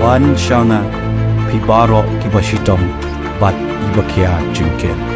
wan shanga pibaro kibashitong bat ibakia jingken.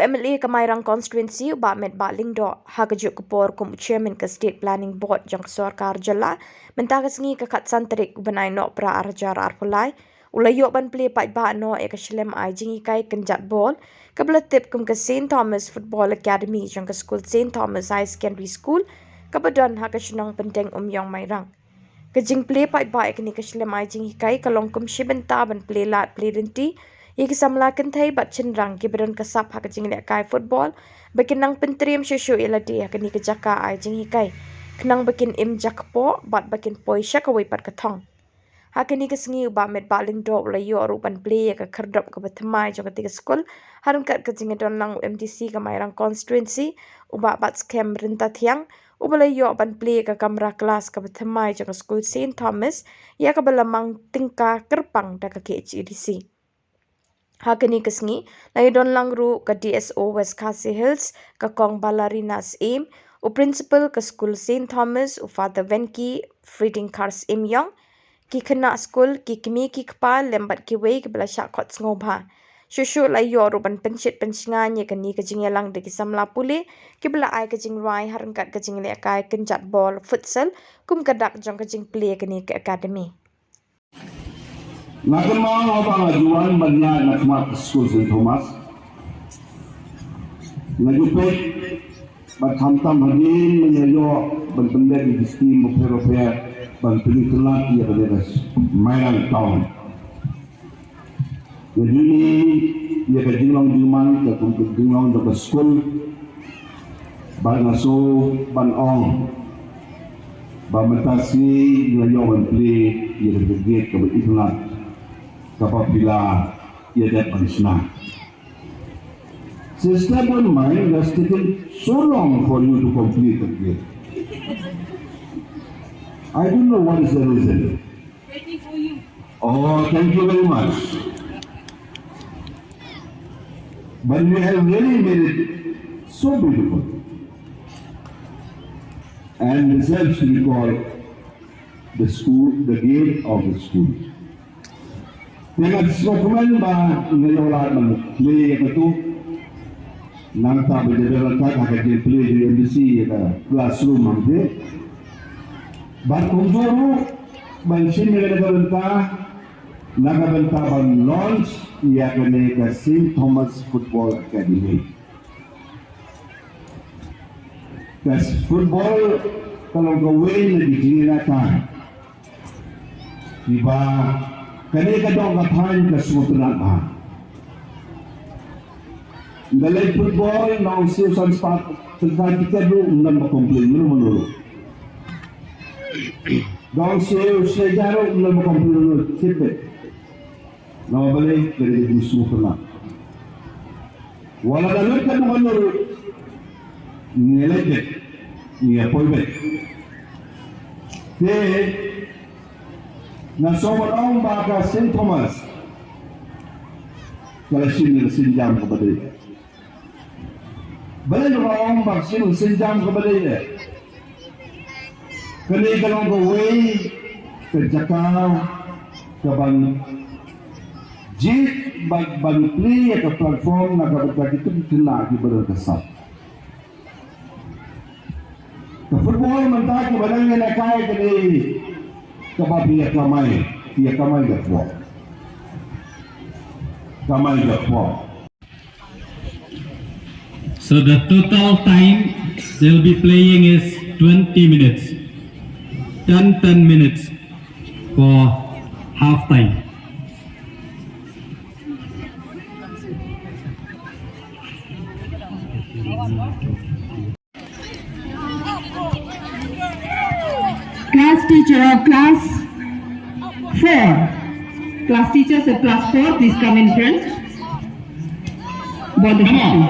UMLA Kamairang constituency ba Metbah lingdo hagaju Khubor kum chairman ke state planning board jong Khuborkhasi mentah kesengi ke kat santrik benai no pra arjar arpulai ulayo ban play Peit ba no ke Shlem Jinghikai Kynjatbol ke belatip kum ke St Thomas Football Academy jong ke school St Thomas High Secondary School ke badan ha ke Shillong Pyndengumiong mairang ke jing play Peit ba ke ni ke Shlem Jinghikai ke long kum shibenta ban play lat play renti Iki Samla kentai bat cenderang kiberan kesap hak Jinghikai football bakin nang penteriam syusyu iladi hak ni kejaka ai Jinghikai kenang bakin im jakpo bat bakin poi syakawai pat ketong hak ni kesengi ba Metbah lingdo layo rupan play ke kerdop ke betemai jo ketiga skul harum kat ke Jinghikai nang MDC ke Mairang constituency uba bat scam renta tiang ubalayo ban play ke kamera kelas ke betemai jo ke skul St Thomas ya ke belamang tingkah kerpang dak ke HEDC Hakani kesengi, lai don langru ke DSO West Khasi Hills ke Kong Balarinas Aim, u principal ke school St Thomas u Father Venki Frieding Kars Imyong, ki kena school ki kimi ki kepal lembat ki wei ke belasyak kot ngobha. Syusyu lai yo ruban pensit pensingannya ke ni ke Jinghilang de ki Samla pule, ki bela ai ke Jingrai harengkat ke Jinghikai Kynjatbol futsal, kum kedak jong ke Jingplay ke ni ke academy. Nakemang apa ngajuan banyak nak smart school St Thomas. Ngajupet berhamtam hadin menyayo berbenda di sistem oper-oper berpilih kelak ia berderas Mairang Town. Jadi ini ia ke Shillong Juman ke Shillong ke school Banaso Banong Bamatasi menyayo berpilih ia berderas ke berikhlas apabila ia dapat senang. Stubborn mind has taken so long for you to complete it. I don't know what is the reason. Waiting for you. Oh, thank you very much. But you have really made it so beautiful. And deserves to be called the school, the gate of the school. Dengan dokumen ba ngayong lahat ng play ito nang tabi de kat hak play di MDC classroom amde bat kunjuru bansin nagabenta ban launch Iaka ke St Thomas Football Academy. Kas football kalau gawin na Jinghikai diba kani kadang kathan kasutran ba dalay football na usiyo sa spot tagkatikat do undan makomplain menurut dong siyo siya jaro undan makomplain menurut sipit na mabalik dari gusto ko na wala dalot ka menurut nilagit niya poibet na sobrang baka St. Thomas kalasin na sinjam ka badai balay ng baksin sinjam ka badai kanay ka lang gawin kajakaw kaban jit bagbanpli ka platform na kapag ito tinagi ba kasap ka football man tayo badang na kaya kanay kapag ia kamay gakwa. So the total time they'll be playing is 20 minutes. 10 minutes for half time. Class teacher of class 4. Class teachers of class 4, please come in front. Board the fifty.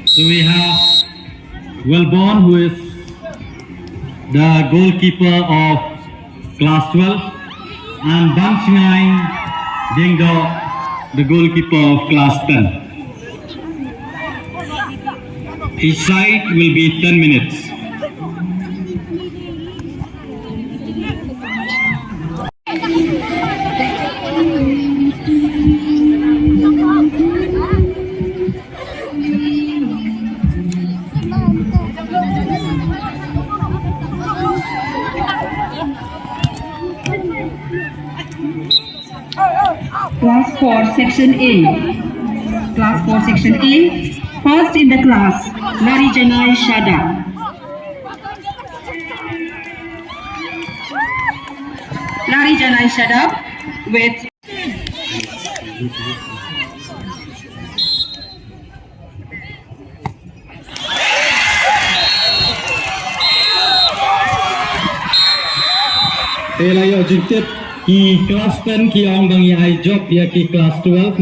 So we have Wellborn, who is the goalkeeper of class 12, and Banchngai Dingdo, the goalkeeper of class 10. Each side will be 10 minutes. Class 4, section A. Class 4, section A. First in the class, Larijanai Shada. Larijanai Shada with Pelayo jingtip ki kelas 10 ki ong bang ai job ya ki kelas 12